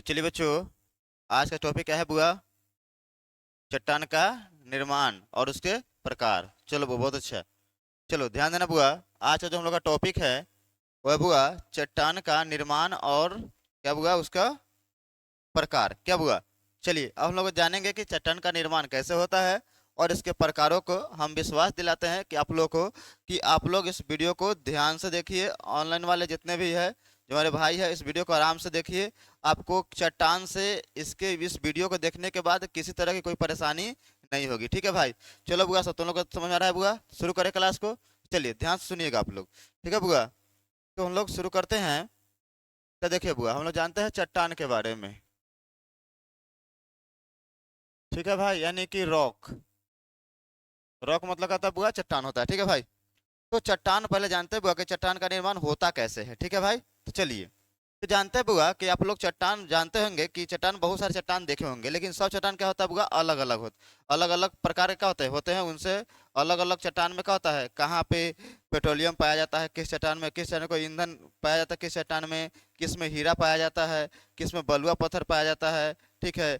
चलिए बच्चों, आज का टॉपिक क्या है बुआ? चट्टान का निर्माण और उसके प्रकार। चलो बुआ, बहुत अच्छा। चलो ध्यान देना बुआ। आज का जो हम लोग का टॉपिक है वह है बुआ चट्टान का निर्माण और क्या बुआ उसका प्रकार। क्या बुआ? चलिए अब हम लोग जानेंगे कि चट्टान का निर्माण कैसे होता है और इसके प्रकारों को हम विश्वास दिलाते हैं कि आप लोग को कि आप लोग इस वीडियो को ध्यान से देखिए। ऑनलाइन वाले जितने भी है, जो हमारे भाई है, इस वीडियो को आराम से देखिए। आपको चट्टान से इस वीडियो को देखने के बाद किसी तरह की कोई परेशानी नहीं होगी। ठीक है भाई? चलो बुआ, सब तुम लोग को समझ आ रहा है बुआ? शुरू करें क्लास को। चलिए ध्यान से सुनिएगा आप लोग। ठीक है बुआ? तो हम लोग शुरू करते हैं। तो देखिए बुआ, हम लोग जानते हैं चट्टान के बारे में। ठीक है भाई, यानी कि रॉक। रॉक मतलब कहता है बुआ चट्टान होता है। ठीक है भाई? तो चट्टान पहले जानते हैं बुआ कि चट्टान का निर्माण होता कैसे है। ठीक है भाई? तो चलिए, तो जानते हैं बुआ कि आप लोग चट्टान जानते होंगे कि चट्टान, बहुत सारे चट्टान देखे होंगे, लेकिन सब चट्टान क्या होता है बुआ? अलग अलग अलग अलग प्रकार के क्या होते हैं उनसे। अलग अलग चट्टान में क्या होता है, कहाँ पे पेट्रोलियम पाया जाता है, किस चट्टान में, किस चट्टान को ईंधन पाया जाता है, किस चट्टान में किस में हीरा पाया जाता है, किस में बलुआ पत्थर पाया जाता है। ठीक है?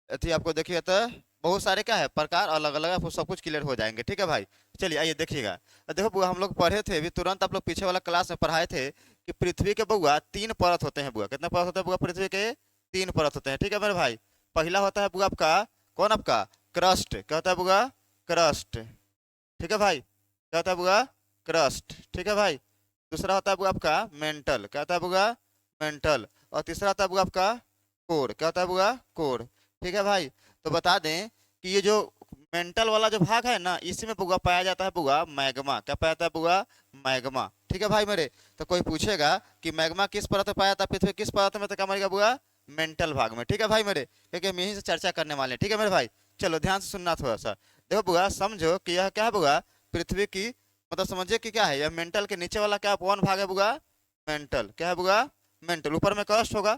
अथी आपको देखिए तो बहुत सारे क्या है प्रकार अलग अलग है, आपको सब कुछ क्लियर हो जाएंगे। ठीक है भाई? चलिए आइए देखिएगा। देखो बुआ, हम लोग पढ़े थे अभी तुरंत, आप लोग पीछे वाला क्लास में पढ़ाए थे कि पृथ्वी के बुआ तीन परत होते हैं। बुआ कितने परत होते हैं बुआ? पृथ्वी के तीन परत होते हैं। ठीक है मेरे भाई? पहला होता है बुआ आपका, कौन आपका? क्रस्ट। क्या होता है बुआ? क्रस्ट। ठीक है भाई? क्या होता है बुआ? क्रस्ट। ठीक है भाई? दूसरा होता है बुआ आपका मेंटल। क्या होता है बुआ? मेंटल। और तीसरा होता है बुआ आपका कोर। क्या होता है बुआ? कोर। ठीक है भाई? तो बता दें कि ये जो मेंटल वाला जो भाग है ना, इसी में बुआ पाया जाता है बुआ मैग्मा। क्या पाया जाता है बुआ? मैग्मा। ठीक है भाई मेरे? तो कोई पूछेगा कि मैग्मा किस परत में पाया जाता है, पृथ्वी किस परत में, तो क्या मरेगा बुआ? मेंटल भाग में। ठीक है भाई मेरे? क्योंकि हम यहीं से चर्चा करने वाले हैं। ठीक है मेरे भाई? चलो ध्यान से सुनना थोड़ा सा। देखो बुआ, समझो कि यह क्या है बुआ? पृथ्वी की, मतलब समझिए कि क्या है यह, मेंटल के नीचे वाला क्या कौन भाग है बुआ? मेंटल। क्या है बुआ? मेंटल। ऊपर में क्रस्ट होगा।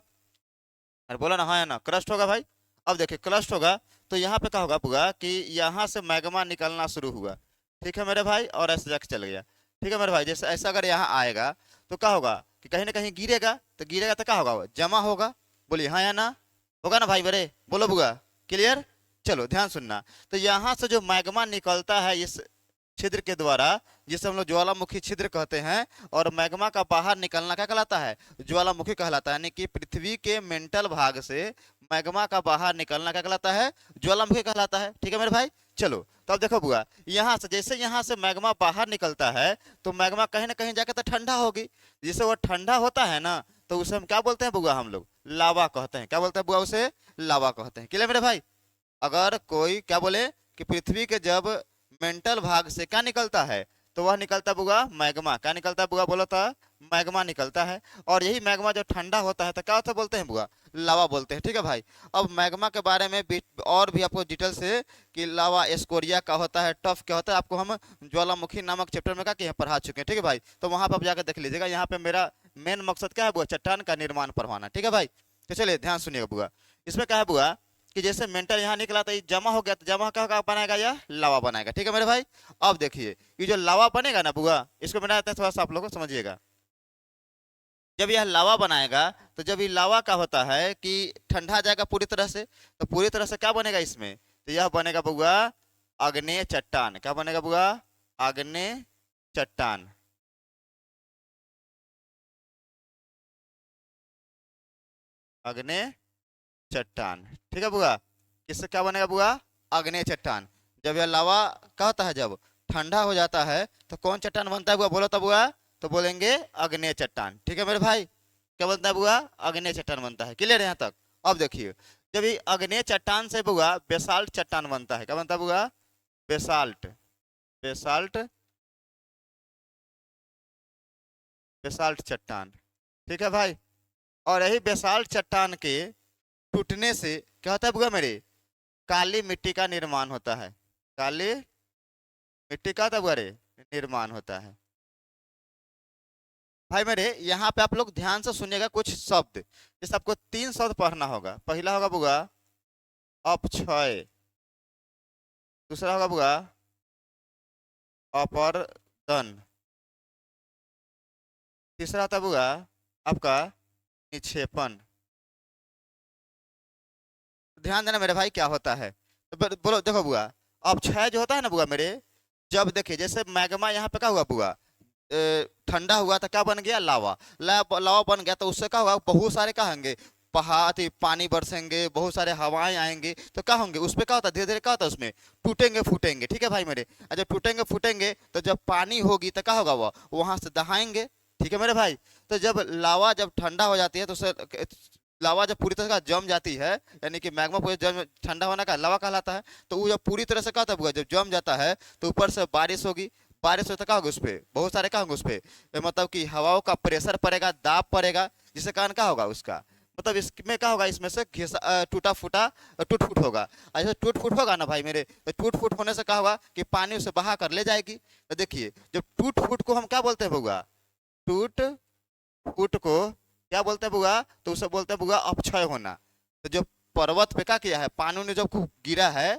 अरे बोला ना, हाँ है ना, क्रस्ट होगा भाई। अब देखिए क्रस्ट होगा तो यहाँ पे क्या होगा बुआ कि यहाँ से मैग्मा निकलना शुरू हुआ। ठीक है मेरे भाई? और ऐसे जाके चल गया। ठीक है मेरे भाई? जैसे ऐसा अगर यहाँ आएगा तो क्या होगा कि कहीं ना कहीं गिरेगा, तो गिरेगा तो क्या होगा? वो जमा होगा। बोलिए हाँ या ना? होगा ना भाई मेरे? बोलो बुआ। क्लियर? चलो ध्यान सुनना। तो यहाँ से जो मैग्मा निकलता है इस छिद्र के द्वारा, जिसे हम लोग ज्वालामुखी छिद्र कहते हैं, और मैग्मा का बाहर निकलना क्या कहलाता है? ज्वालामुखी कहलाता है। यानी कि पृथ्वी के मेंटल भाग से मैग्मा का बाहर निकलना क्या कहलाता है? ज्वालामुखी कहलाता है। ठीक है मेरे भाई? चलो तो अब देखो बुआ, यहाँ से जैसे यहाँ से मैग्मा बाहर निकलता है तो मैग्मा कहीं ना कहीं जाकर तो ठंडा होगी। जिससे वो ठंडा होता है ना, तो उसे हम क्या बोलते हैं बुआ? हम लोग लावा कहते हैं। क्या बोलते हैं बुआ? उसे लावा कहते हैं। क्लियर मेरे भाई? अगर कोई क्या बोले कि पृथ्वी के जब मेंटल भाग से क्या निकलता है, तो वह निकलता बुआ मैग्मा। क्या निकलता है बुआ? बोलो तो मैग्मा निकलता है। और यही मैग्मा जब ठंडा होता है तो क्या होता है बोलते हैं बुआ? लावा बोलते हैं। ठीक है भाई? अब मैग्मा के बारे में और भी आपको डिटेल से कि लावा स्कोरिया का होता है, टफ क्या होता है, आपको हम ज्वालामुखी नामक चैप्टर में क्या किए हैं, पढ़ा चुके हैं। ठीक है भाई? तो वहां पर आप जाकर देख लीजिएगा। यहाँ पे मेरा मेन मकसद क्या है बुआ? चट्टान का निर्माण पढ़वाना। ठीक है भाई? तो चलिए ध्यान सुनिएगा बुआ। इसमें क्या है बुआ कि जैसे मेंटल यहाँ निकला तो ये जमा हो गया, तो जमा क्या बनाएगा? यह लावा बनाएगा। ठीक है मेरे भाई? अब देखिए, ये जो लावा बनेगा ना बुआ, इसको बनाते हैं, थोड़ा सा आप लोग को समझिएगा। जब यह लावा बनाएगा, तो जब ये लावा का होता है कि ठंडा जाएगा पूरी तरह से, तो पूरी तरह से क्या बनेगा इसमें? तो यह बनेगा बुआ आग्नेय चट्टान। क्या बनेगा बुआ? आग्नेय चट्टान। आग्नेय चट्टान। ठीक है बुआ? इससे क्या बनेगा बुआ? आग्नेय चट्टान। जब यह लावा क्या होता है, जब ठंडा हो जाता है तो कौन चट्टान बनता है बुआ? बोलो तो बुआ। तो बोलेंगे आग्नेय चट्टान। ठीक है मेरे भाई? क्या बनता है बुआ? आग्नेय चट्टान बनता है। क्लियर है यहाँ तक? अब देखिए, जब ये आग्नेय चट्टान से बुआ बेसाल्ट चट्टान बनता है। क्या बनता है बुआ? बेसाल्ट। बेसाल्ट। बेसाल्ट चट्टान। ठीक है भाई? और यही बेसाल्ट चट्टान के टूटने से क्या होता है बुआ मेरे? काली मिट्टी का निर्माण होता है। काली मिट्टी का तब अरे निर्माण होता है। भाई मेरे यहाँ पे आप लोग ध्यान से सुनिएगा कुछ शब्द। जैसे आपको तीन शब्द पढ़ना होगा। पहला होगा बुआ अपक्षय। दूसरा होगा बुआ अपर्दन। तीसरा होता है बुआ आपका निक्षेपण। ध्यान देना मेरे भाई क्या होता है। तो बोलो देखो बुआ, अपक्षय जो होता है ना बुआ मेरे, जब देखिए जैसे मैग्मा यहाँ पे क्या हुआ बुआ, ठंडा हुआ तो क्या बन गया, लावा। लावा बन गया तो उससे क्या होगा, बहुत सारे क्या होंगे, पहाड़ पानी बरसेंगे, बहुत सारे हवाएं आएंगे, तो क्या होंगे उस पे क्या होता है, धीरे धीरे क्या होता है उसमें टूटेंगे फूटेंगे, ठीक है भाई मेरे। और जब टूटेंगे फूटेंगे तो जब पानी होगी तो क्या होगा, वो वहां से दहाएंगे, ठीक है मेरे भाई। तो जब लावा जब ठंडा हो जाती है तो उसे, लावा जब पूरी तरह से जम जाती है, यानी कि मैग्मा पूरी जम ठंडा होने का लावा कहलाता है, तो वो जब पूरी तरह से क्या होता है, जब जम जाता है तो ऊपर से बारिश होगी, बारिश होता क्या होगा उस पे, बहुत सारे क्या होंगे उस पे, मतलब कि हवाओं का प्रेशर पड़ेगा, दाब पड़ेगा, जिसके कारण क्या होगा उसका, मतलब इसमें क्या होगा, इसमें से टूटा फूटा टूट फूट होगा। ऐसे टूट फूट होगा ना भाई मेरे, तो टूट फूट होने से क्या होगा कि पानी उसे बहा कर ले जाएगी। तो देखिए जब टूट फूट को हम क्या बोलते हैं बुआ, टूट फूट को क्या बोलते हैं बुआ, तो उसे बोलते हैं बुआ अपक्षय होना। तो जो पर्वत पे क्या किया है, पानी ने जब खूब गिरा है,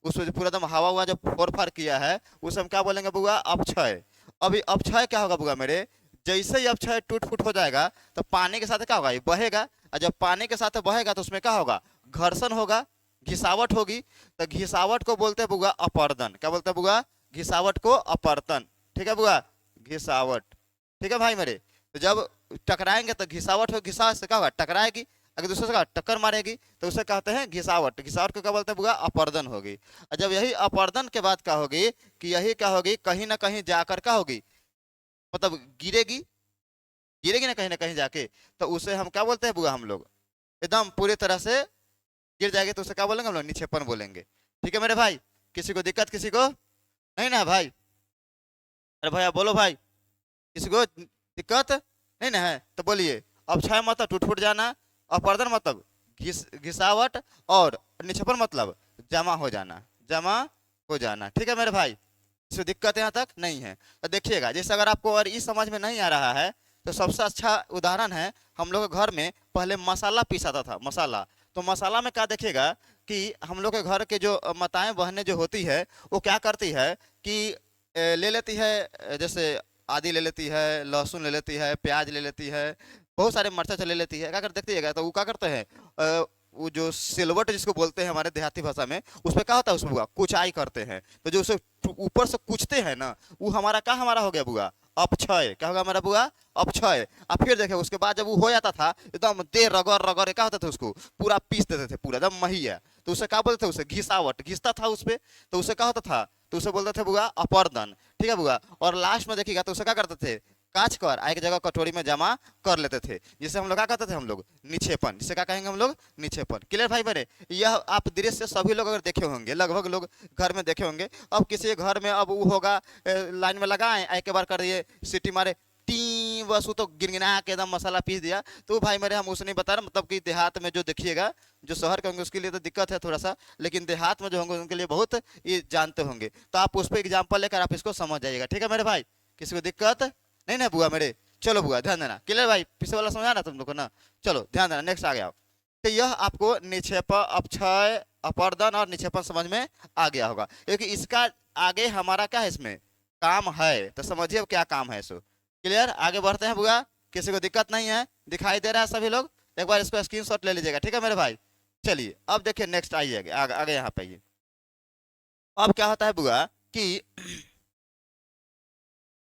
उसमें जो पूरा एकदम हवा हुआ जब फोर फार किया है, उसे हम क्या बोलेंगे बुआ, अपक्षय। अभी अपक्षय क्या होगा बुआ मेरे, जैसे ही अपक्षय टूट फूट हो जाएगा तो पानी के साथ क्या होगा, ये बहेगा, और जब पानी के साथ बहेगा तो उसमें क्या होगा, घर्षण होगा, घिसावट होगी। तो घिसावट को बोलते हैं बुआ अपर्दन। क्या बोलते हैं बुआ, घिसावट को अपर्दन, ठीक है बुआ, घिसावट, ठीक है भाई मेरे। तो जब टकराएंगे तो घिसावट हो, घिसा से क्या होगा, टकराएगी, अगर दूसरे से टक्कर मारेगी तो उसे कहते हैं घिसावट। घिसावट को क्या बोलते हैं बुआ, अपर्दन होगी। और जब यही अपर्दन के बाद क्या होगी, कि यही क्या होगी, कहीं ना कहीं जाकर क्या होगी, मतलब गिरेगी, गिरेगी ना कहीं जाके, तो उसे हम क्या बोलते हैं बुआ, हम लोग एकदम पूरी तरह से गिर जाएगी तो उसे क्या बोलेंगे हम लोग, निक्षेपण बोलेंगे, ठीक है मेरे भाई। किसी को दिक्कत, किसी को नहीं ना भाई, अरे भैया बोलो भाई, किसी को दिक्कत नहीं ना है तो बोलिए। अपक्षय मतलब टूट फूट जाना, अपर्दन मतलब घिसावट, और निक्षेपण मतलब जमा हो जाना, जमा हो जाना, ठीक है मेरे भाई। इसमें दिक्कत यहाँ तक नहीं है। तो देखिएगा, जैसे अगर आपको और इस समझ में नहीं आ रहा है तो सबसे अच्छा उदाहरण है, हम लोग के घर में पहले मसाला पीसाता था, मसाला। तो मसाला में क्या देखिएगा कि हम लोग के घर के जो माताएं बहनें जो होती है, वो क्या करती है कि ले लेती है, जैसे आदि ले लेती है, लहसुन ले लेती है, प्याज ले लेती है, बहुत सारे मरचा ले लेती है, क्या कर देखिएगा तो वो क्या करते हैं, वो जो सिलवट जिसको बोलते हैं हमारे देहाती भाषा में, उसमें क्या होता है, उसमें बुआ कुचाई करते हैं। तो जो उसे ऊपर से कुचते हैं ना, वो हमारा क्या हमारा हो गया बुआ, अपक्षय। क्या होगा हमारा बुआ, अपक्षय। अब फिर देखे उसके बाद जब वो हो जाता था एकदम देर रगड़ रगड़ क्या होता था, उसको पूरा पीस देते थे, पूरा एकदम महिया, तो उसे क्या बोलते थे, उसे घिसावट, घिसता था उसपे, तो उसे क्या होता था, तो उसे बोलते थे बुआ अपर्दन, ठीक है बुआ। और लास्ट में देखिएगा तो उसे क्या करते थे, काच कर एक जगह कटोरी में जमा कर लेते थे, जिसे हम लोग क्या कहते थे, हम लोग निक्षेपण, जिसे क्या कहेंगे हम लोग, निक्षेपण। क्लियर भाई मेरे, यह आप दृश्य सभी लोग अगर देखे होंगे, लगभग लोग घर में देखे होंगे। अब किसी घर में अब वो होगा, लाइन में लगाए, एक बार कर दिए, सीटी मारे, टी, बस वो तो गिनगिना के एकदम मसाला पीस दिया। तो भाई मेरे हम उसे नहीं बता रहे, मतलब कि देहात में जो देखिएगा, जो शहर के होंगे उसके लिए तो दिक्कत है थोड़ा सा, लेकिन देहात में जो होंगे उनके लिए बहुत ये जानते होंगे। तो आप उस पर एग्जाम्पल लेकर आप इसको समझ जाइएगा, ठीक है मेरे भाई। किसी को दिक्कत नहीं ना बुआ मेरे, चलो बुआ ध्यान देना। क्लियर भाई, पीछे वाला समझा ना तुम लोग को ना, चलो ध्यान देना, नेक्स्ट आ गया। तो यह आपको निक्षेप, अपक्षय, अपर्दन और निक्षेपण समझ में आ गया होगा, क्योंकि इसका आगे हमारा क्या है, इसमें काम है, तो समझिए अब क्या काम है सो। क्लियर, आगे बढ़ते हैं बुआ, किसी को दिक्कत नहीं है, दिखाई दे रहा है सभी लोग, एक बार इसको स्क्रीनशॉट ले लीजिएगा, ठीक है मेरे भाई। चलिए अब देखिए नेक्स्ट आइए, आगे आगे यहाँ पे आइए। अब क्या होता है बुआ कि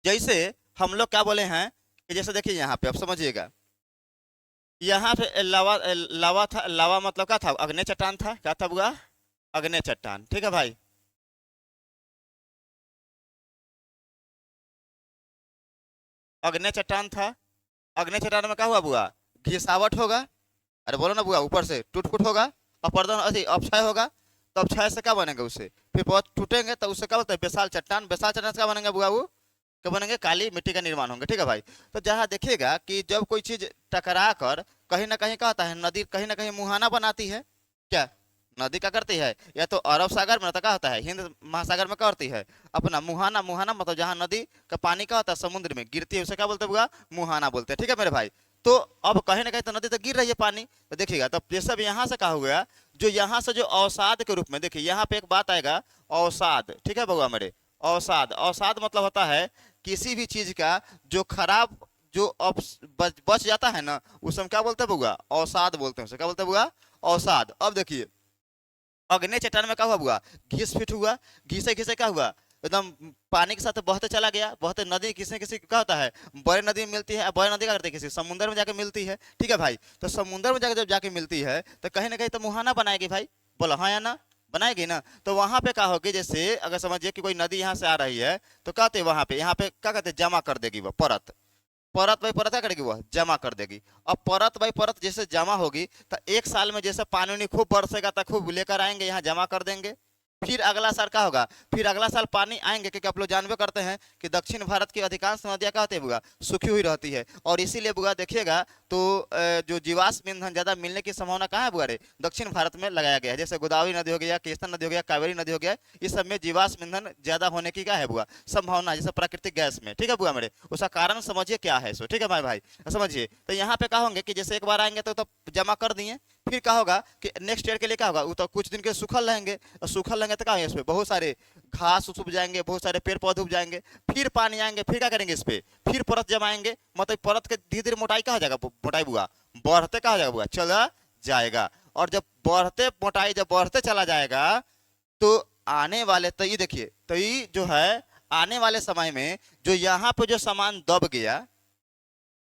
जैसे हम लोग क्या बोले हैं, कि जैसे देखिए यहाँ पे अब समझिएगा, यहाँ पे लावा, लावा था, लावा मतलब क्या था, अग्नि चट्टान था, क्या था बुआ, अग्नि चट्टान, ठीक है भाई। अग्नि चट्टान था, अग्नि चट्टान में क्या हुआ बुआ, घिसावट होगा, अरे बोलो ना बुआ, ऊपर से टूट फूट होगा, अपर्दन अति अपक्षय होगा, तो अपक्षय से क्या बनेगा, उससे फिर बहुत टूटेंगे तो उससे क्या बोलते हैं, बेसाल चट्टान, बेसाल चट्टान से क्या बनेगा बुआ, वो क्या बनेंगे, काली मिट्टी का निर्माण होंगे, ठीक है भाई। तो जहाँ देखिएगा कि जब कोई चीज टकरा कर कहीं ना कहीं क्या होता है, नदी कहीं ना कहीं मुहाना बनाती है, क्या नदी क्या करती है, या तो अरब सागर में तो क्या होता है, हिंद महासागर में क्या करती है, अपना मुहाना, मुहाना मतलब जहाँ नदी का पानी क्या होता है, समुद्र में गिरती है, उसे क्या बोलते हैं, मुहाना बोलते हैं, ठीक है मेरे भाई। तो अब कहीं ना कहीं तो नदी तो गिर रही है पानी, तो देखिएगा तब ये सब यहाँ से कहा हुआ, जो यहाँ से जो अवसाद के रूप में, देखिए यहाँ पे एक बात आएगा, अवसाद, ठीक है बउआ मेरे, अवसाद। अवसाद मतलब होता है किसी भी चीज का जो खराब, जो अब बच जाता है ना, उसे हम क्या बोलते हैं बउआ, अवसाद बोलते हैं, उसे क्या बोलते हैं बउआ, अवसाद। अब देखिए अग्नि चट्टान में क्या हुआ बुआ, घिस फिट हुआ, घिसे घिसे क्या हुआ, एकदम पानी के साथ बहते चला गया, बहते नदी किसी किसी क्या होता है, बड़े नदी में मिलती है, बड़े नदी का करते हैं किसी समुद्र में जाके मिलती है, ठीक है भाई। तो समुद्र में जाकर जब जाके मिलती है तो कहीं ना कहीं तो मुहाना बनाएगी भाई, बोला हाँ या ना, बनाएगी ना। तो वहां पे क्या होगी, जैसे अगर समझिए कि कोई नदी यहाँ से आ रही है तो कहते वहां पे, यहाँ पे क्या कहते, जमा कर देगी वो परत, परत बाई परत क्या करेगी, वह जमा कर देगी। अब परत बाई परत जैसे जमा होगी तो एक साल में जैसे पानी उनी खूब बरसेगा तो खूब लेकर आएंगे यहाँ जमा कर देंगे। फिर अगला साल क्या होगा, फिर अगला साल पानी आएंगे, क्योंकि आप लोग जानबे करते हैं कि दक्षिण भारत की अधिकांश नदियां क्या होती है बुआ, सूखी हुई रहती है। और इसीलिए बुआ देखिएगा तो जो जीवाश्म ईंधन ज्यादा मिलने की संभावना कहाँ है बुआ रे, दक्षिण भारत में लगाया गया है। जैसे गोदावरी नदी हो गया, कृष्णा नदी हो गया, कावेरी नदी हो गया, इस सब में जीवाश्म ईंधन ज्यादा होने की क्या है बुआ, संभावना है, जैसे प्राकृतिक गैस में, ठीक है बुआ मेरे। उसका कारण समझिए क्या है सो, ठीक है भाई भाई समझिए। तो यहाँ पे क्या होंगे कि जैसे एक बार आएंगे तो जमा कर दिए, फिर क्या होगा कि नेक्स्ट ईयर के लिए क्या होगा, वो तो कुछ दिन के सूखल रहेंगे, और सूखल रहेंगे तो क्या होगा, इसमें बहुत सारे घास उग जाएंगे, बहुत सारे पेड़ पौधे उग जाएंगे। फिर पानी आएंगे, फिर क्या करेंगे इस पे, फिर परत जमाएंगे, मतलब परत के धीरे धीरे मोटाई क्या हो जाएगा, मोटाई बुआ बढ़ते क्या हो जाएगा बुआ, चला जाएगा। और जब बढ़ते मोटाई जब बढ़ते चला जाएगा तो आने वाले, तो ये देखिए, तो ये जो है आने वाले समय में जो यहाँ पे जो सामान दब गया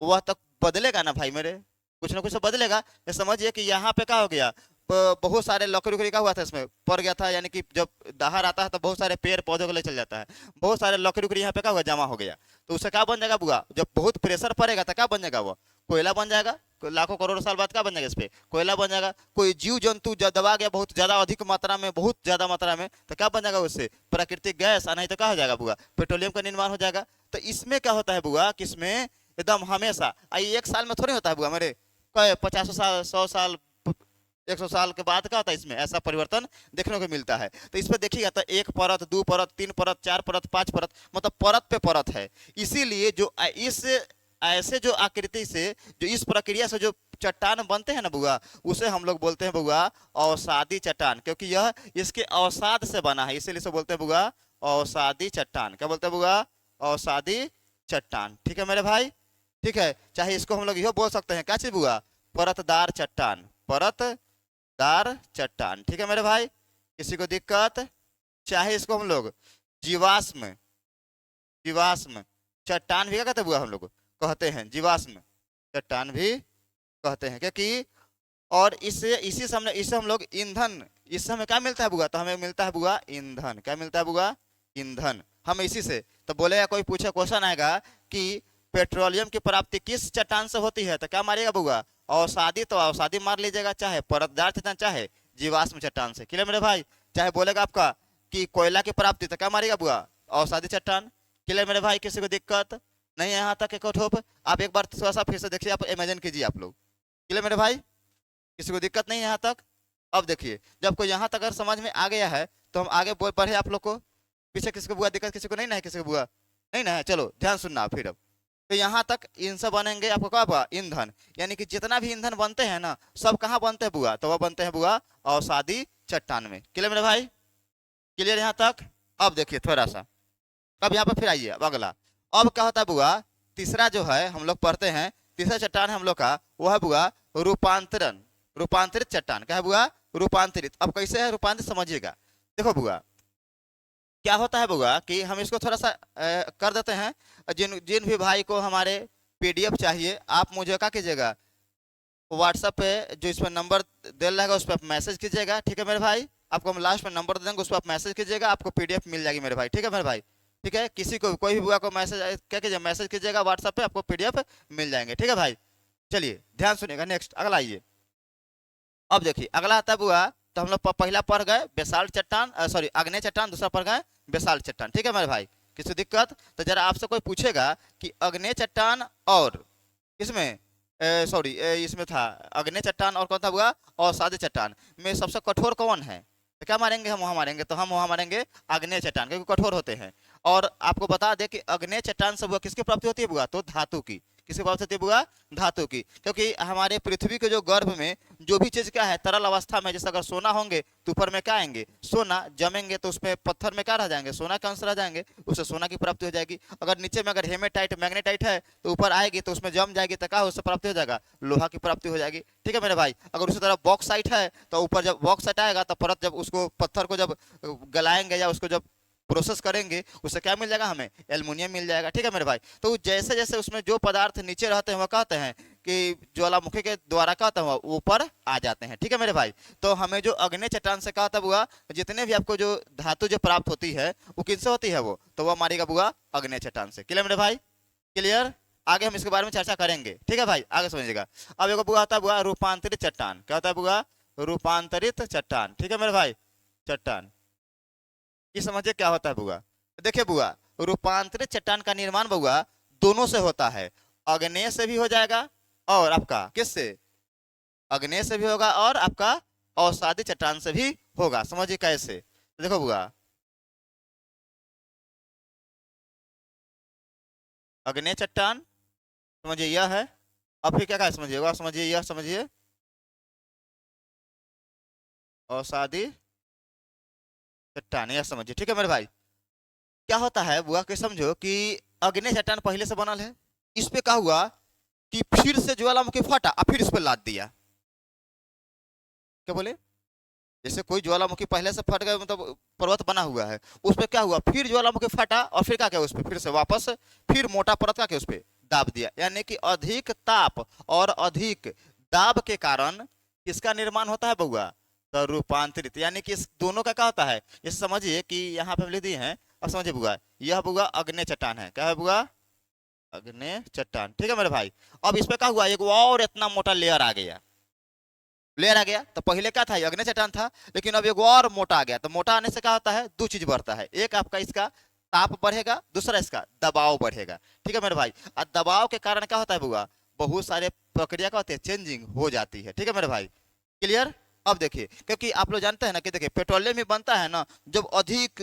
वह तक बदलेगा ना भाई मेरे, कुछ ना कुछ तो बदलेगा। ये समझिए कि यहाँ पे क्या हो गया, बहुत सारे लकड़ी उकड़ी का हुआ था, इसमें पड़ गया था, यानी कि जब दहाड़ आता है तो बहुत सारे पेड़ पौधों को ले चल जाता है, बहुत सारे लकड़ी उकड़ी यहाँ पे क्या हुआ, जमा हो गया। तो उससे क्या बन जाएगा बुआ, जब बहुत प्रेशर पड़ेगा तो क्या बन जाएगा, वो कोयला बन जाएगा, लाखों करोड़ों साल बाद क्या बन जाएगा, इस पे कोयला बन जाएगा। कोई जीव जंतु दबा गया बहुत ज्यादा अधिक मात्रा में, बहुत ज्यादा मात्रा में, तो क्या बन जाएगा उससे, प्राकृतिक गैस, नहीं तो क्या हो जाएगा बुआ, पेट्रोलियम का निर्माण हो जाएगा। तो इसमें क्या होता है बुआ, किसमें एकदम हमेशा, आई एक साल में थोड़ी होता है बुआ मेरे, कई 50 साल 100 साल 100 साल के बाद क्या होता है, इसमें ऐसा परिवर्तन देखने को मिलता है। तो इस पर देखिएगा तो एक परत, दो परत, तीन परत, चार परत, पांच परत, मतलब परत पे परत है। इसीलिए जो इस ऐसे जो आकृति से, जो इस प्रक्रिया से जो चट्टान बनते हैं ना बुआ, उसे हम लोग बोलते हैं बुआ अवसादी चट्टान, क्योंकि यह इसके अवसाद से बना है, इसीलिए इसे बोलते हैं बुआ अवसादी चट्टान। क्या बोलते हैं बुआ, अवसादी चट्टान, ठीक है मेरे भाई, ठीक है। चाहे इसको हम लोग यह बोल सकते हैं क्या चीज बुआ, परतदार चट्टान, परतदार चट्टान, ठीक है मेरे भाई, किसी को दिक्कत। चाहे इसको हम लोग जीवाश्म, जीवाश्म चट्टान भी क्या कहते हैं बुआ, हम लोग कहते हैं जीवाश्म चट्टान भी कहते हैं, क्योंकि और इससे इसी से हमने, इससे हम लोग ईंधन, इससे हमें क्या मिलता है बुआ, तो हमें मिलता है बुआ ईंधन। क्या मिलता है बुआ, ईंधन, हम इसी से। तो बोलेगा कोई पूछे, क्वेश्चन आएगा कि पेट्रोलियम की प्राप्ति किस चट्टान से होती है, तो क्या मारिएगा बुआ, अवसादी, तो अवसादी मार लीजिएगा, चाहे परतदार चट्टान, चाहे जीवाश्म चट्टान से, क्लियर मेरे भाई। चाहे बोलेगा आपका कि कोयला की प्राप्ति, तो क्या मारिएगा बुआ, अवसादी चट्टान, क्लियर मेरे भाई, किसी को दिक्कत नहीं है यहाँ तक एक ठोप। आप एक बार थोड़ा सा फिर से देखिए, आप इमेजिन कीजिए आप लोग, क्लियर मेरे भाई, किसी को दिक्कत नहीं है यहाँ तक। अब देखिए जब कोई यहाँ तक अगर समझ में आ गया है तो हम आगे बढ़े आप लोग को, पीछे किसी को बुआ दिक्कत, किसी को नहीं ना है, किसी को बुआ नहीं ना है, चलो ध्यान सुनना फिर। अब तो यहाँ तक इनसे बनेंगे आपको क्या बुआ, ईंधन, यानी कि जितना भी ईंधन बनते हैं ना, सब कहाँ बनते हैं बुआ, तो वह बनते हैं बुआ अवसादी चट्टान में, क्लियर मेरे भाई, क्लियर यहाँ तक। अब देखिए थोड़ा सा, अब यहाँ पर फिर आइए अब अगला, अब क्या होता है बुआ, तीसरा जो है हम लोग पढ़ते हैं, तीसरा चट्टान हम लोग का वो है बुआ रूपांतरण, रूपांतरित चट्टान। क्या है बुआ, रूपांतरित। अब कैसे है रूपांतरित समझिएगा, देखो बुआ क्या होता है बुआ कि हम इसको थोड़ा सा कर देते हैं। जिन जिन भी भाई को हमारे पीडीएफ चाहिए, आप मुझे क्या कीजिएगा, व्हाट्सएप पे जो इसमें नंबर दे रहेगा उस पर आप मैसेज कीजिएगा, ठीक है मेरे भाई। आपको हम लास्ट में नंबर दे देंगे, उस पर आप मैसेज कीजिएगा, आपको पीडीएफ मिल जाएगी मेरे भाई, ठीक है मेरे भाई, ठीक है। किसी को कोई भी बुआ को मैसेज क्या कीजिए, मैसेज कीजिएगा व्हाट्सएप पे, आपको पीडीएफ मिल जाएंगे, ठीक है भाई। चलिए ध्यान सुनिएगा, नेक्स्ट अगला आइए। अब देखिए अगला आता है बुआ, तो हम लोग पहला पढ़ गए बेसाल्ट चट्टान, सॉरी आग्नेय चट्टान, दूसरा पढ़ गए बेसाल्ट चट्टान, ठीक है मेरे भाई, किसी दिक्कत। तो जरा आपसे कोई पूछेगा कि आग्नेय चट्टान और इसमें सॉरी इसमें था आग्नेय चट्टान और कौन था बुआ, अवसादी चट्टान में सबसे कठोर कौन है, तो क्या मारेंगे, हम वहां मारेंगे, तो हम वहां मारेंगे आग्नेय चट्टान, क्योंकि कठोर होते हैं। और आपको बता दें कि आग्नेय चट्टान से बुआ किसकी प्राप्ति होती है बुआ, तो धातु की, किसकी प्राप्ति होती है बुआ? धातु की। क्योंकि हमारे पृथ्वी के जो गर्भ में जो भी चीज क्या है तरल अवस्था में, जैसे अगर सोना होंगे तो ऊपर में क्या आएंगे? सोना। जमेंगे तो उसमें पत्थर में क्या रह जाएंगे? सोना के अंश रह जाएंगे, उससे सोना की प्राप्ति हो जाएगी। अगर नीचे में अगर हेमेटाइट मैग्नेटाइट है तो ऊपर आएगी तो उसमें जम जाएगी तो क्या उससे प्राप्ति हो जाएगा? लोहा की प्राप्ति हो जाएगी। ठीक है मेरे भाई। अगर उसी तरह बॉक्साइट है तो ऊपर जब बॉक्साइट आएगा तो परत जब उसको पत्थर को जब गलाएंगे या उसको जब प्रोसेस करेंगे उससे क्या मिल जाएगा? हमें एल्युमिनियम मिल जाएगा। ठीक है मेरे भाई। तो जैसे जैसे उसमें जो पदार्थ नीचे रहते हैं वह कहते हैं कि ज्वालामुखी के द्वारा कहता हुआ ऊपर आ जाते हैं। ठीक है मेरे भाई। तो हमें जो अग्नि चट्टान से कहता हुआ जितने भी आपको जो धातु जो प्राप्त होती है वो किनसे होती है? वो तो वह मारेगा बुआ अग्नि चट्टान से। क्लियर मेरे भाई? क्लियर? आगे हम इसके बारे में चर्चा करेंगे। ठीक है भाई, आगे समझिएगा। अब एक बुआ आता है बुआ रूपांतरित चट्टान। क्या होता है बुआ? रूपांतरित चट्टान। ठीक है मेरे भाई, चट्टान ये समझिए क्या होता है बुआ। देखिए बुआ, रूपांतरित चट्टान का निर्माण बुआ दोनों से होता है। अग्नेय से भी हो जाएगा और आपका किससे? अग्नेय से भी होगा और आपका अवसादी चट्टान से भी होगा। समझिए कैसे? तो देखो बुआ, अग्नेय चट्टान समझिए यह है। अब फिर क्या समझिएगा? समझिए यह, समझिए अवसादी चट्टान, यह समझिए। ठीक है मेरे भाई। क्या होता है बुआ के समझो कि अग्नि चट्टान पहले से बनल है, इस पे क्या हुआ कि फिर से ज्वालामुखी फटा और फिर इस पे लाद दिया। क्या बोले? जैसे कोई ज्वालामुखी पहले से फट गया, मतलब पर्वत बना हुआ है, उस पे क्या हुआ? फिर ज्वालामुखी फटा और फिर क्या किया? उस पे फिर से वापस फिर मोटा परत का क्या उस पे दाब दिया। यानी कि अधिक ताप और अधिक दाब के कारण किसका निर्माण होता है बुआ? तो रूपांतरित। यानी कि इस दोनों का क्या होता है ये समझिए कि यहाँ पे हम लिख दिए हैं। अब समझिए बुआ, यह बुआ अग्नि चट्टान है। क्या है बुआ? अग्नि चट्टान। ठीक है मेरे भाई। अब इस पे क्या हुआ? एक और इतना मोटा लेयर आ गया। लेयर आ गया तो पहले क्या था? ये अग्नि चट्टान था, लेकिन अब एक और मोटा आ गया। तो मोटा आने से क्या होता है? दो चीज बढ़ता है। एक आपका इसका ताप बढ़ेगा, दूसरा इसका दबाव बढ़ेगा। ठीक है मेरे भाई। और दबाव के कारण क्या होता है बुआ? बहुत सारे प्रक्रिया क्या होती है? चेंजिंग हो जाती है। ठीक है मेरे भाई, क्लियर? अब देखिए, क्योंकि आप लोग जानते हैं ना कि देखिए पेट्रोलियम ही बनता है ना जब अधिक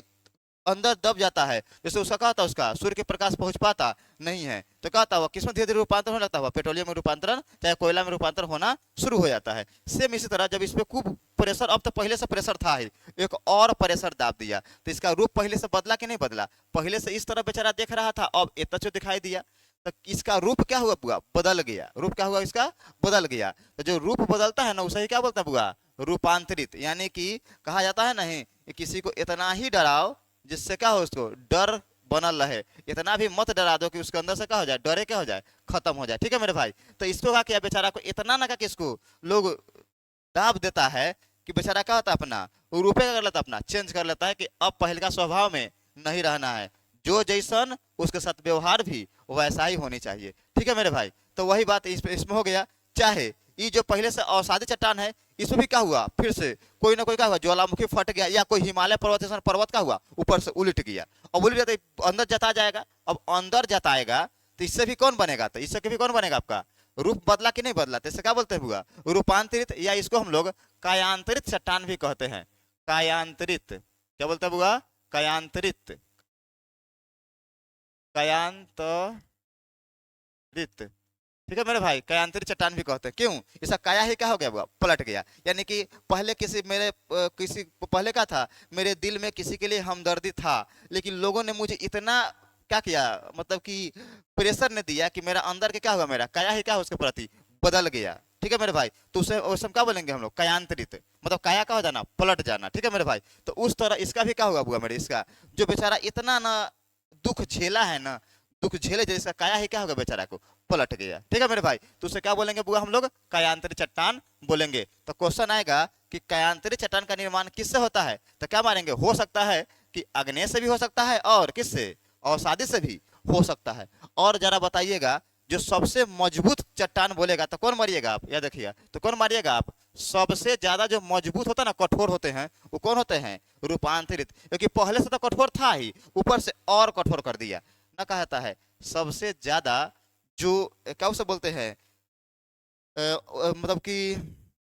अंदर दब जाता है, जैसे उसका क्या होता है? उसका सूर्य के प्रकाश पहुंच पाता नहीं है तो क्या होता हुआ किसमें धीरे धीरे रूपांतरण होने लगता हुआ? पेट्रोलियम में रूपांतरण, चाहे कोयला में रूपांतरण होना शुरू हो जाता है। सेम इसी तरह जब इस पे खूब प्रेशर, अब तो पहले से प्रेशर था ही, एक और प्रेशर दाब दिया तो इसका रूप पहले से बदला कि नहीं बदला? पहले से इस तरह बेचारा देख रहा था, अब इतना जो दिखाई दिया तो इसका रूप क्या हुआ बुआ? बदल गया। रूप क्या हुआ इसका? बदल गया। तो जो रूप बदलता है ना उसे ही क्या बोलता है बुआ? रूपांतरित। यानी कि कहा जाता है नहीं कि किसी को इतना ही डराओ जिससे क्या हो उसको डर बनल रहे, इतना भी मत डरा दो कि उसके अंदर से क्या हो जाए? डरे क्या हो जाए? खत्म हो जाए। ठीक है मेरे भाई। तो इसको क्या किया बेचारा को? इतना ना का किसको लोग दाब देता है कि बेचारा क्या होता है? अपना रूपे कर लेता, अपना चेंज कर लेता है कि अब पहले का स्वभाव में नहीं रहना है, जो जैसन उसके साथ व्यवहार भी वैसा ही होनी चाहिए। ठीक है मेरे भाई। तो वही बात इसमें हो गया। चाहे ये जो पहले से अवसादी चट्टान है इसमें भी क्या हुआ? फिर से कोई ना कोई क्या हुआ? ज्वालामुखी फट गया, या कोई हिमालय पर्वत जैसा पर्वत का हुआ ऊपर से उलट गया। अब उलट गया तो अंदर जता जाएगा। अब अंदर जताएगा तो इससे भी कौन बनेगा? तो इससे भी कौन बनेगा? आपका रूप बदला कि नहीं बदला? तो इससे क्या बोलते हैं बुआ? रूपांतरित, या इसको हम लोग कायांतरित चट्टान भी कहते हैं। कायांतरित। क्या बोलते हैं बुआ? कायांतरित। कायांतरित। ठीक है मेरे भाई। कायांतरित चट्टान भी कहते हैं। क्यों? इसका काया ही क्या हो गया? वो पलट गया। यानी कि पहले किसी पहले क्या था? मेरे दिल में किसी के लिए हमदर्दी था, लेकिन लोगों ने मुझे इतना क्या किया, मतलब कि प्रेशर ने दिया कि मेरा अंदर के क्या हुआ? मेरा काया ही क्या हो उसके प्रति बदल गया। ठीक है मेरे भाई। तो उसे हम क्या बोलेंगे हम लोग? कायांतरित। मतलब काया का हो जाना, पलट जाना। ठीक है मेरे भाई। तो उस तरह इसका भी क्या हुआ मेरे? इसका जो बेचारा इतना ना दुख झेला है ना, दुख झेले जैसा काया ही क्या होगा? बेचारा को पलट गया। ठीक है मेरे भाई। तो उसे क्या बोलेंगे बुआ? हम लोग कायांतरित चट्टान बोलेंगे। तो क्वेश्चन आएगा कि कायांतरित चट्टान का निर्माण किससे होता है? तो क्या मारेंगे? हो सकता है कि अग्नेय से भी हो सकता है और किससे? अवसादी से भी हो सकता है। और जरा बताइएगा, जो सबसे मजबूत चट्टान बोलेगा तो कौन मारिएगा आप? या देखिए, तो कौन मारिएगा आप? सबसे ज्यादा जो मजबूत होता है ना, कठोर होते हैं, वो कौन होते हैं? रूपांतरित। क्योंकि पहले से तो कठोर था ही, ऊपर से और कठोर कर दिया ना। कहता है सबसे ज्यादा जो क्या उसे बोलते हैं मतलब कि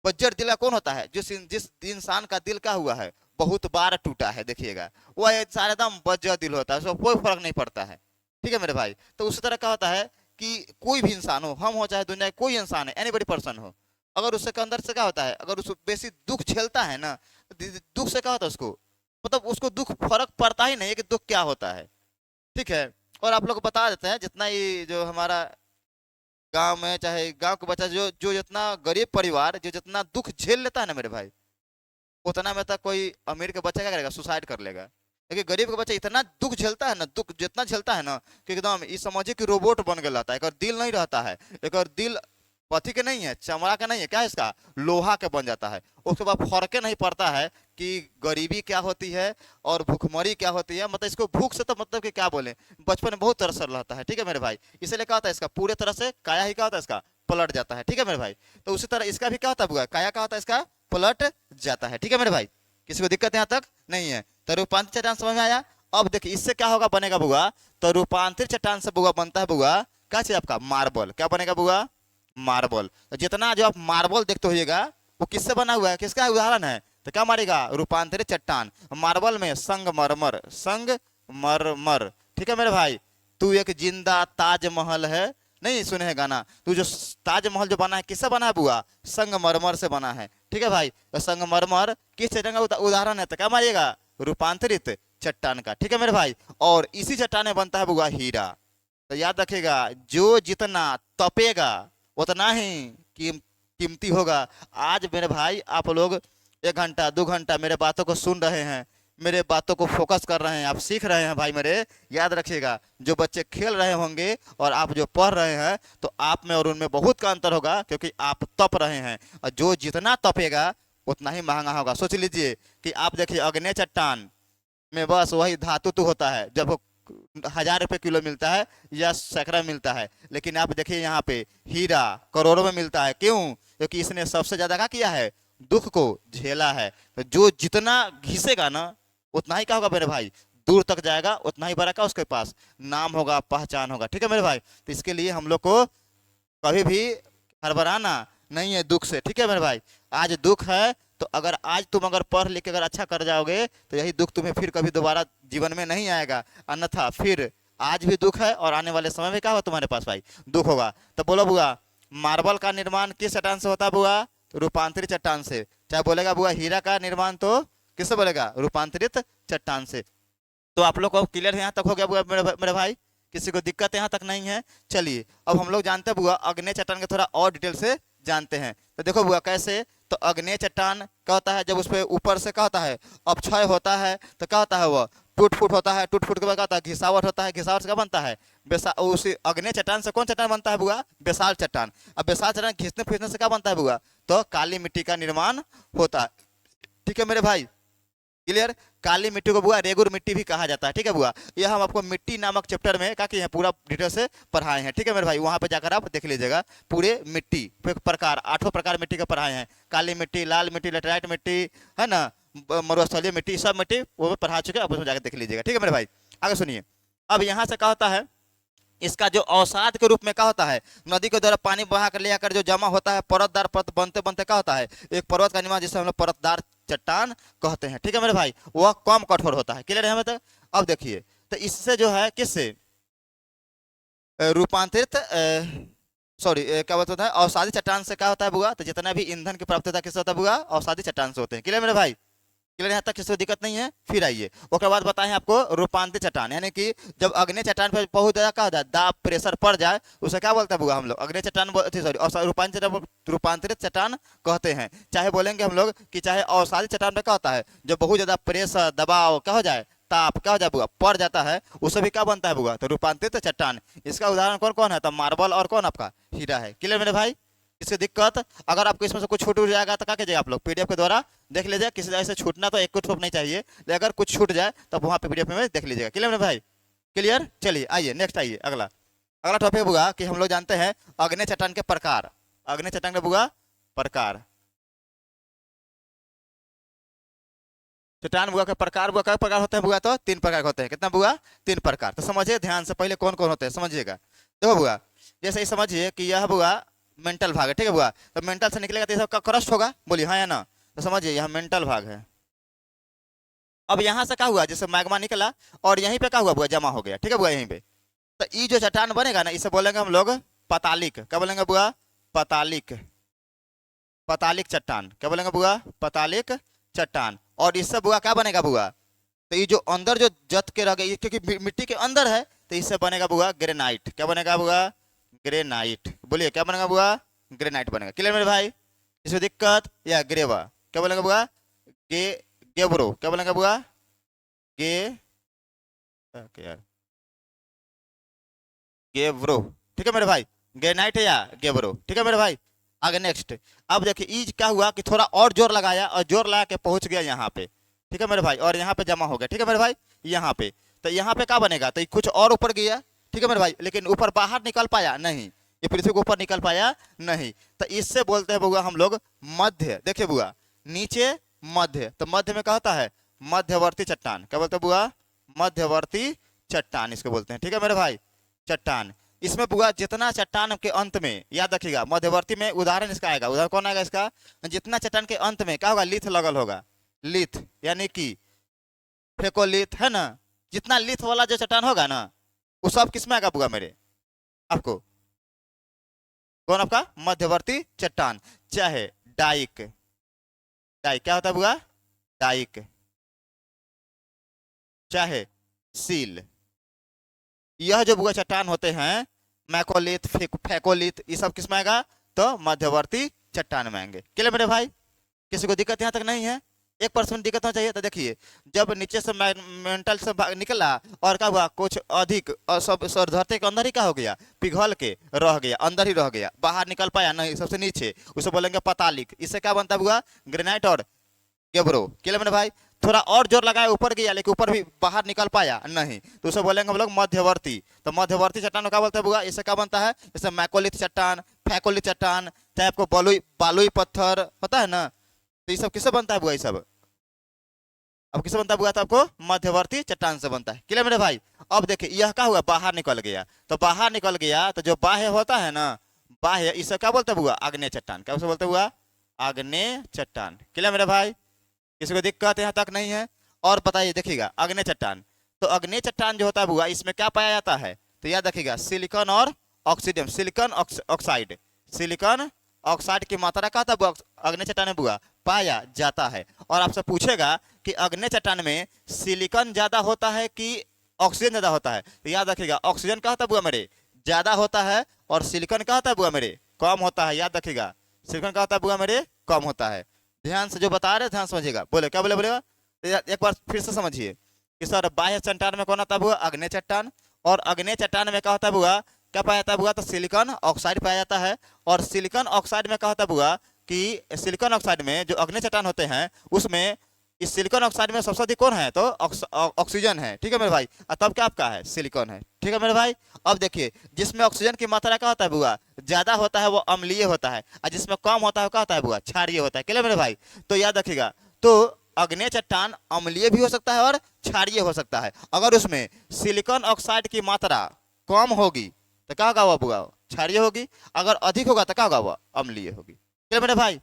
बज्जर दिल का कौन होता है? जिस इंसान का दिल का हुआ है बहुत बार टूटा है, देखिएगा वह सारा एकदम बज्जर दिल होता है, उसको कोई फर्क नहीं पड़ता है। ठीक है मेरे भाई। तो उसी तरह क्या होता है कि कोई भी इंसान हो, हम हो चाहे दुनिया का कोई इंसान है, एनीबडी पर्सन हो, अगर उससे के अंदर से क्या होता है, अगर उस बेसी दुख झेलता है ना, दुख से क्या होता है उसको, मतलब उसको दुख फर्क पड़ता ही नहीं है कि दुख क्या होता है। ठीक है। और आप लोग को बता देते हैं, जितना ये जो हमारा गांव में, चाहे गांव का बच्चा जो जो जितना गरीब परिवार जो जितना दुख झेल लेता है ना मेरे भाई, उतना में तक कोई अमीर के बच्चा क्या करेगा, सुसाइड कर लेगा। लेकिन गरीब का बच्चा इतना दुख झेलता है ना, दुख जितना झेलता है ना, कि एकदम ये समझिए कि रोबोट बन गया रहता है, एक दिल नहीं रहता है, एक दिल पथी के नहीं है, चमड़ा का नहीं है, क्या है इसका, लोहा के बन जाता है। उसके बाद फर्क नहीं पड़ता है कि गरीबी क्या होती है और भूखमरी क्या होती है, मतलब इसको भूख से तो मतलब कि क्या बोले, बचपन में बहुत तरस रहता है। ठीक है मेरे भाई, इसलिए क्या होता है इसका पूरे तरह से काया ही क्या होता है इसका पलट जाता है। ठीक है मेरे भाई, तो उसी तरह इसका भी क्या होता है बुआ, काया क्या होता है इसका पलट जाता है। ठीक है मेरे भाई, किसी को दिक्कत यहाँ तक नहीं है। तो रूपांतरित चट्टान समझ में आया। अब देखिए इससे क्या होगा, बनेगा बुआ, तो रूपांतरित चट्टान से बुआ बनता है बुआ क्या चीज आपका, मार्बल। क्या बनेगा बुआ, मार्बल। तो जितना जो आप मार्बल देखते होइएगा वो किससे बना हुआ है, किसका उदाहरण है, तो क्या मारेगा, रूपांतरित चट्टान। मार्बल में संगमरमर, संगमरमर। ठीक है मेरे भाई, तू एक जिंदा ताजमहल है, नहीं सुने हैं गाना, तू जो ताजमहल जो बना है किससे बना है बुआ, संगमरमर से बना है। ठीक है भाई, तो संगमरमर किस चट्टान का उदाहरण है, तो क्या मारिएगा, रूपांतरित चट्टान का। ठीक है मेरे भाई, और इसी चट्टान में बनता है बुआ हीरा। तो याद रखिएगा, जो जितना तपेगा उतना ही कीमती होगा। आज मेरे भाई आप लोग 1 घंटा 2 घंटा मेरे बातों को सुन रहे हैं, मेरे बातों को फोकस कर रहे हैं, आप सीख रहे हैं भाई मेरे। याद रखिएगा, जो बच्चे खेल रहे होंगे और आप जो पढ़ रहे हैं, तो आप में और उनमें बहुत का अंतर होगा, क्योंकि आप तप रहे हैं, और जो जितना तपेगा उतना ही महंगा होगा। सोच लीजिए कि आप देखिए अग्नि चट्टान में बस वही धातु तो होता है, जब वो 1000 रुपये किलो मिलता है या सैकड़ा मिलता है, लेकिन आप देखिए यहाँ पे हीरा करोड़ों में मिलता है। क्यों, क्योंकि इसने सबसे ज्यादा क्या किया है, दुख को झेला है। तो जो जितना घिसेगा ना उतना ही क्या होगा मेरे भाई, दूर तक जाएगा, उतना ही बड़ा का उसके पास नाम होगा, पहचान होगा। ठीक है मेरे भाई, तो इसके लिए हम लोग को कभी भी हड़बड़ाना नहीं है दुख से। ठीक है मेरे भाई, आज दुख है तो अगर आज तुम अगर पढ़ लिख के अगर अच्छा कर जाओगे तो यही दुख तुम्हें फिर कभी दोबारा जीवन में नहीं आएगा, अन्यथा फिर आज भी दुख है और आने वाले समय में क्या होगा तुम्हारे पास भाई, दुख होगा। तो बोलो बुआ, मार्बल का निर्माण किस चट्टान से होता है बुआ, तो रूपांतरित चट्टान से। चाहे बोलेगा बुआ हीरा का निर्माण तो किससे बोलेगा, रूपांतरित चट्टान से। तो आप लोग को क्लियर यहाँ तक हो गया बुआ मेरे भाई, किसी को दिक्कत यहाँ तक नहीं है। चलिए अब हम लोग जानते हैं बुआ अग्नि चट्टान के थोड़ा और डिटेल से जानते हैं। तो देखो बुआ कैसे, तो अग्नि चट्टान क्या होता है, जब उस पर ऊपर से क्या होता है अपक्षय होता है, तो क्या होता है वह टूट फूट होता है, टूट फूट के बाद क्या होता है घिसावट होता है, घिसावट से क्या बनता है उसी अग्नि चट्टान से कौन चट्टान बनता है बुआ, बेसाल चट्टान। अब बेसाल चट्टान घिसने फीसने से क्या बनता है बुआ, तो काली मिट्टी का निर्माण होता है। ठीक है मेरे भाई, क्लियर। काली मिट्टी को बुआ रेगुर मिट्टी भी कहा जाता है। ठीक है बुआ, यह हम आपको मिट्टी नामक चैप्टर में क्या किए हैं, पूरा डिटेल से पढ़ाए हैं। ठीक है मेरे भाई, वहां पे जाकर आप देख लीजिएगा, पूरे मिट्टी प्रकार 8 प्रकार मिट्टी के पढ़ाए हैं, काली मिट्टी, लाल मिट्टी, लेटराइट मिट्टी, है ना, मरुस्थलीय मिट्टी, सब मिट्टी वो पढ़ा चुके हैं, आप उसमें जाकर देख लीजिएगा। ठीक है मेरे भाई, आगे सुनिए। अब यहाँ से क्या होता है, इसका जो अवसाद के रूप में क्या होता है, नदी के द्वारा पानी बहा कर ले आकर जो जमा होता है, परतदार परत बनते बनते क्या होता है, एक पर्वत का निर्माण, जिसे हम लोग परतदार चट्टान कहते हैं। ठीक है मेरे भाई, वह कम कठोर होता है। क्लियर है हमें। तो अब देखिए, तो इससे जो है किससे रूपांतरित सॉरी क्या बोलते हैं, अवसादी चट्टान से क्या होता है बुआ, तो जितना भी ईंधन की प्राप्ति किससे होता है बुआ, अवसादी चट्टान से होते हैं। क्लियर मेरे भाई, क्लियर यहाँ तक किसी को दिक्कत नहीं है। फिर आइए उसके बाद बताएं आपको रूपांतरित चट्टान, यानी कि जब अग्नि चट्टान पर बहुत ज्यादा क्या होता है, दाब प्रेशर पड़ जाए, उसे क्या बोलते हैं बुआ हम लोग, अग्नि चट्टान सॉरी रूपांतरित चट्टान कहते हैं। चाहे बोलेंगे हम लोग कि चाहे अवसादी चट्टान पे क्या होता है, जब बहुत ज्यादा प्रेशर दबाव क्या हो जाए, ताप क्या हो जाए बुआ, पड़ जाता है, उससे भी क्या बनता है बुआ, तो रूपांतरित चट्टान। इसका उदाहरण कौन कौन है, तो मार्बल और कौन आपका हीरा है। क्लियर मेरे भाई, इससे दिक्कत अगर आपको इसमें से कुछ छूट जाएगा तो क्या कीजिएगा, आप लोग पीडीएफ के द्वारा देख लीजिए। किसी तरह से छूटना तो एक कुछ नहीं चाहिए, लेकिन अगर कुछ छूट जाए तब वहाँ पे पीडीएफ में देख लीजिएगा। क्लियर मेरे भाई, क्लियर। चलिए आइए नेक्स्ट, आइए अगला अगला टॉपिक बुआ कि हम लोग जानते हैं अग्नि चट्टान के प्रकार। अग्नि चट्टान के बुआ प्रकार, चट्टान बुआ के प्रकार, बुआ का प्रकार होते हैं बुआ, तो 3 प्रकार होते हैं। कितना बुआ, 3 प्रकार। तो समझिए ध्यान से, पहले कौन कौन होते हैं समझिएगा। देखो बुआ, जैसे ही समझिए कि यह बुआ मेंटल भाग है। ठीक है बुआ, तो मेंटल से निकलेगा तो ये सब का क्रस्ट होगा, बोलिए हाँ या ना। तो समझिए यह मेंटल भाग है। अब यहाँ से क्या हुआ, जैसे मैग्मा निकला और यहीं पे क्या हुआ बुआ, जमा हो गया। ठीक है बुआ, यहीं पे तो ये जो चट्टान बनेगा ना, इसे बोलेंगे हम लोग पतालिक। क्या बोलेंगे बुआ? पतालिक। पतालिक चट्टान। क्या बोलेंगे बुआ? पतालिक चट्टान। और इससे बुआ क्या बनेगा बुआ? तो ये जो अंदर जो जत के रह गई, क्योंकि मिट्टी के अंदर है, तो इससे बनेगा बुआ ग्रेनाइट। क्या बनेगा बुआ? ग्रेनाइट। बोलिए क्या बनेगा बुआ? ग्रेनाइट बनेगा। क्लियर मेरे भाई? इसमें दिक्कत? या ग्रेवा। क्या बोलेंगे बुआ? गे गेब्रो। क्या बोलेंगे बुआ? गे यार गेब्रो। ठीक है मेरे भाई? ग्रेनाइट है या गेब्रो। ठीक है मेरे भाई? आगे नेक्स्ट। अब देखिए ईज क्या हुआ कि थोड़ा और जोर लगाया और जोर लगा के पहुंच गया यहाँ पे। ठीक है मेरे भाई? और यहाँ पे जमा हो गया। ठीक है मेरे भाई? यहाँ पे तो यहाँ पे क्या बनेगा? तो ये कुछ और ऊपर गया। ठीक है मेरे भाई? लेकिन ऊपर बाहर निकल पाया नहीं, ये पृथ्वी के ऊपर निकल पाया नहीं। तो इससे बोलते हैं बुआ हम लोग मध्य। देखिए बुआ, नीचे मध्य, तो मध्य में क्या होता है? मध्यवर्ती चट्टान। क्या बोलते हैं बुआ? मध्यवर्ती चट्टान इसको बोलते हैं। ठीक है मेरे भाई? चट्टान। इसमें बुआ जितना चट्टान के अंत में, याद रखिएगा मध्यवर्ती में उदाहरण इसका आएगा। उदाहरण कौन आएगा इसका? जितना चट्टान के अंत में क्या होगा? लिथ लगल होगा। लिथ यानी कि फेकोलिथ है ना, जितना लिथ वाला जो चट्टान होगा ना, वो सब किस में आएगा बुआ मेरे? आपको कौन? आपका मध्यवर्ती चट्टान। चाहे डाइक। डाइक क्या होता है बुआ? डाइक। चाहे सील। यह जो बुआ चट्टान होते हैं, मैकोलिथ, फेकोलिथ, ये सब किस में आएगा? तो मध्यवर्ती चट्टान में आएंगे। क्लियर मेरे भाई? किसी को दिक्कत यहाँ तक नहीं है? 1% दिक्कत होना चाहिए। तो देखिए जब नीचे से मेंटल से निकला और क्या हुआ? कुछ अधिक और सब सर धरती के अंदर ही क्या हो गया? पिघल के रह गया, अंदर ही रह गया, बाहर निकल पाया नहीं, सबसे नीचे, उसे बोलेंगे पतालिक। इससे क्या बनता हुआ? ग्रेनाइट और गेब्रो। क्लियर मेरे भाई? थोड़ा और जोर लगाया, ऊपर गया लेकिन ऊपर भी बाहर निकल पाया नहीं, तो उसे बोलेंगे हम लोग मध्यवर्ती। तो मध्यवर्ती चट्टान को क्या बोलते हैं बुआ? इससे क्या बनता है? इससे मैकोलिथ चट्टान, फैकोलिथ चट्टान, चाहे आपको बालुई बालुई पत्थर होता है ना, तो ये सब किससे बनता है बुआ? ये सब अब किससे बनता है बुआ? तो आपको मध्यवर्ती चट्टान से बनता है। क्लियर मेरे भाई? अब देखिए यह क्या हुआ? बाहर निकल गया। तो बाहर निकल गया तो जो बाह्य होता है ना, बाह्य, इसे क्या बोलते हैं बुआ? आग्नेय चट्टान। क्या उसे बोलते हैं बुआ? आग्नेय चट्टान। क्लियर मेरे भाई? किसी को दिक्कत यहाँ तक नहीं है? और बताइए देखिएगा अग्नि चट्टान। तो अग्नि चट्टान जो होता है बुआ, इसमें क्या पाया जाता है? तो याद रखिएगा सिलिकॉन और ऑक्सीडियम, सिलिकॉन ऑक्साइड। सिलिकॉन ऑक्साइड की मात्रा का था अग्नि चट्टान में बुआ पाया जाता है। और आपसे पूछेगा कि अग्नि चट्टान में सिलिकॉन ज्यादा होता है कि ऑक्सीजन ज्यादा होता है? तो याद रखिएगा ऑक्सीजन का होता है बुआ मेरे ज्यादा होता है, और सिलिकॉन का होता है बुआ मेरे कम होता है। याद रखिएगा सिलिकॉन का होता है बुआ मेरे कम होता है। ध्यान से जो बता रहे ध्यान समझिएगा। बोले क्या बोले? बोलेगा एक बार फिर से समझिए कि सर बाह्य चट्टान में कौन आता है बुआ? अग्नि चट्टान। और अग्नि चट्टान में क्या होता है बुआ? क्या पाया जाता है बुआ? तो सिलिकॉन ऑक्साइड पाया जाता है। और सिलिकॉन ऑक्साइड में क्या होता है बुआ कि सिलिकॉन ऑक्साइड में जो अग्नि चट्टान होते हैं उसमें इस सिलिकॉन ऑक्साइड में सबसे अधिक कौन है? तो ऑक्सीजन है। ठीक है मेरे भाई? और तब क्या आपका है? सिलिकॉन है। ठीक है मेरे भाई? अब देखिए जिसमें ऑक्सीजन की मात्रा क्या होता है बुआ? ज्यादा होता है वो अम्लीय होता है, और जिसमें कम होता है वो क्या होता है बुआ? क्षारीय होता है। क्लियर मेरे भाई? तो याद रखिएगा तो अग्नेय चट्टान अम्लीय भी हो सकता है और क्षारीय हो सकता है। अगर उसमें सिलिकॉन ऑक्साइड की मात्रा कम होगी तो क्या होगा वो बुआ? क्षारीय होगी। अगर अधिक होगा तो क्या होगा? वो अम्लीय होगी। क्लियर मेरे भाई?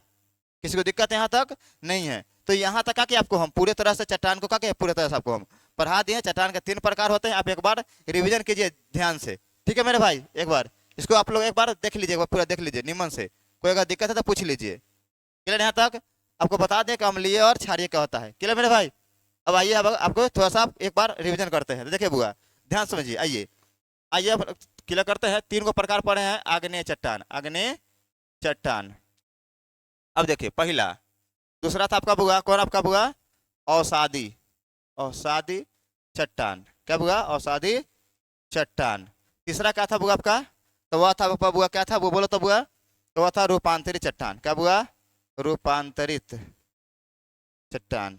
किसी को दिक्कत यहाँ तक नहीं है? तो यहाँ तक क्या कि आपको हम पूरे तरह से चट्टान को क्या पूरे तरह से आपको हम पढ़ा दिए। चट्टान के 3 प्रकार होते हैं, आप एक बार रिवीजन कीजिए ध्यान से। ठीक है मेरे भाई? एक बार इसको आप लोग एक बार देख लीजिए, एक बार पूरा देख लीजिए निमन से। कोई अगर दिक्कत है तो पूछ लीजिए। क्लियर यहाँ तक? आपको बता दें कि अम्लीय और क्षारीय क्या होता है। क्लियर मेरे भाई? अब आइए अब आपको थोड़ा सा एक बार रिविजन करते हैं। तो देखिए बुआ ध्यान समझिए। आइए आइए अब क्लियर करते हैं। 3 को प्रकार पढ़े हैं। आग्नेय चट्टान, आग्नेय चट्टान। अब देखिए पहला, दूसरा था आपका बुआ कौन? आपका बुआ औसादी, औसादी चट्टान। क्या बुआ? औसादी चट्टान। तीसरा क्या था बुआ आपका? तो वह था आपका बुआ क्या था? वो बोलो तो बुआ। तो वह था रूपांतरित चट्टान। क्या बुआ? रूपांतरित चट्टान।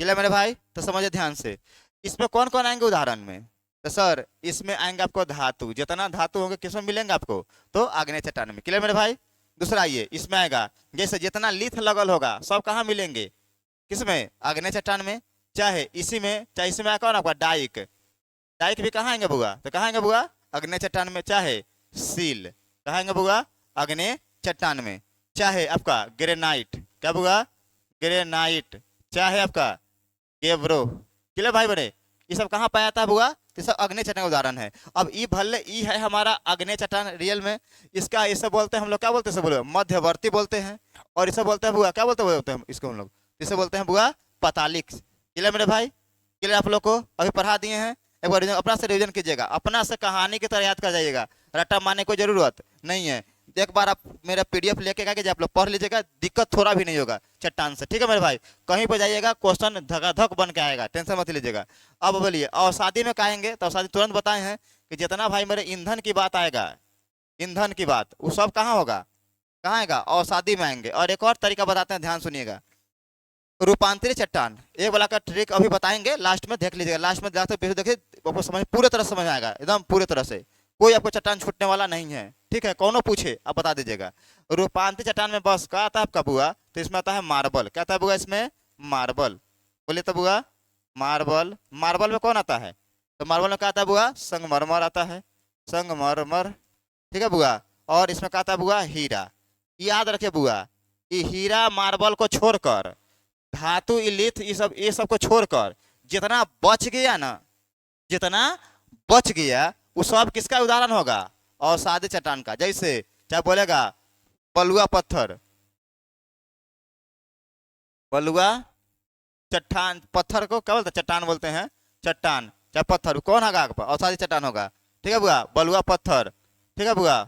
क्लियर मेरे भाई? तो समझिए ध्यान से। इसमें कौन कौन आएंगे उदाहरण में? तो सर इसमें आएंगे आपको धातु, जितना धातु होंगे किसमें मिलेंगे आपको? तो आग्नेय चट्टान में। क्लियर मेरे भाई? दूसरा आइए इसमें आएगा जैसे जितना लिथ लगल होगा सब कहाँ मिलेंगे? किसमें? आग्नेय चट्टान में। चाहे इसी में, चाहे इसमें आएगा ना आपका डाइक। डाइक भी कहाँ आएंगे बुआ? तो कहाँ आएंगे बुआ? आग्नेय चट्टान में। चाहे सील, कहाँ आएंगे बुआ? आग्नेय चट्टान में। चाहे आपका ग्रेनाइट, क्या बुआ? ग्रेनाइट। चाहे आपका गेब्रो। क्लियर भाई बड़े? ये सब कहाँ पाया जाता है बुआ? ये सब अग्नि चट्टान का उदाहरण है। अब ई भले ई है हमारा अग्नि चट्टान रियल में, इसका इसे बोलते हैं हम लोग, क्या बोलते हैं इसे बोलो मध्यवर्ती बोलते हैं, और इसे बोलते हैं बुआ क्या बोलते हैं इसको हम लोग, इसे बोलते हैं बुआ पतालिक। क्लियर मेरे भाई? क्लियर आप लोग को? अभी पढ़ा दिए हैं, एक बार अपना से रिविजन कीजिएगा, अपना से कहानी की तरह याद कर जाइएगा, रट्टा मारने की जरूरत नहीं है। एक बार आप मेरा पीडीएफ लेके आके आप लोग पढ़ लीजिएगा, दिक्कत थोड़ा भी नहीं होगा चट्टान से, ठीक है मेरे भाई? कहीं पर जाइएगा क्वेश्चन धकाधक बन के आएगा, टेंशन मत लीजिएगा। अब बोलिए अवसादी में कहेंगे तो अवसादी तुरंत बताए हैं कि जितना भाई मेरे ईंधन की बात आएगा, ईंधन की बात वो सब कहाँ होगा, कहाँ आएगा? अवसादी में आएंगे। और एक और तरीका बताते हैं, ध्यान सुनिएगा, रूपांतरित चट्टान, एक वाला का ट्रिक अभी बताएंगे, लास्ट में देख लीजिएगा, लास्ट में जाकर देखिए आपको समझ पूरे तरह समझ आएगा, एकदम पूरे तरह से, कोई आपको चट्टान छूटने वाला नहीं है, ठीक है? कौनो पूछे आप बता दीजिएगा। रूपांतरित चट्टान में बस क्या आता है आपका बुआ? तो इसमें आता है मार्बल। क्या आता है बुआ इसमें? मार्बल। बोलिए तो बुआ मार्बल। मार्बल में कौन आता है? तो मार्बल में क्या आता है बुआ? संगमरमर आता है, संगमरमर, ठीक है बुआ? और इसमें क्या आता है बुआ? हीरा। याद रखिए बुआ, ये हीरा मार्बल को छोड़कर, धातु इलिथ ये सब को छोड़कर जितना बच गया ना, जितना बच गया वो सब किसका उदाहरण होगा? अवसादी चट्टान का। जैसे क्या बोलेगा? बलुआ पत्थर, बलुआ चट्टान, पत्थर को क्या बोलते हैं? चट्टान बोलते हैं, चट्टान चाहे पत्थर कौन होगा आपका? अवसादी चट्टान होगा, ठीक है बुआ? बलुआ पत्थर, ठीक है बुआ?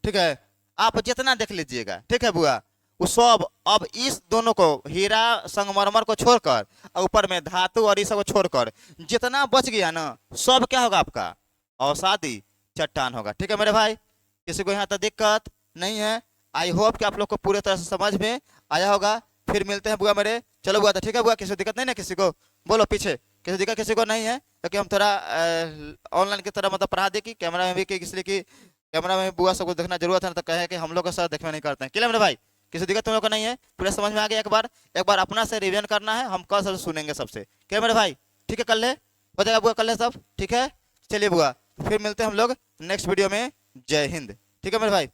ठीक है, आप जितना देख लीजिएगा, ठीक है बुआ? वो सब अब इस दोनों को, हीरा संगमरमर को छोड़कर, ऊपर में धातु और इस सब को छोड़कर जितना बच गया ना, सब क्या होगा आपका? अवसादी चट्टान होगा, ठीक है मेरे भाई? किसी को यहाँ तक दिक्कत नहीं है? आई होप कि आप लोग को पूरे तरह से समझ में आया होगा। फिर मिलते हैं बुआ मेरे, चलो बुआ, तो ठीक है बुआ? किसी को दिक्कत नहीं ना? किसी को बोलो पीछे, किसी दिक्कत किसी को नहीं है? क्योंकि हम थोड़ा ऑनलाइन की तरह मतलब पढ़ा दे कि कैमरा में भी, कि इसलिए कि कैमरा में बुआ सबको देखना जरूरत है ना, तो कहे कि हम लोग का सर देखना नहीं करते हैं। क्लियर मेरे भाई? किसी दिक्कत तुम लोग को नहीं है? पूरा समझ में आ गया? एक बार अपना से रिवीजन करना है, हम कल सबसे सुनेंगे सबसे। क्या मेरे भाई? ठीक है, कर ले, हो जाएगा बुआ, कर ले सब, ठीक है? चलिए बुआ, फिर मिलते हैं हम लोग नेक्स्ट वीडियो में। जय हिंद, ठीक है मेरे भाई?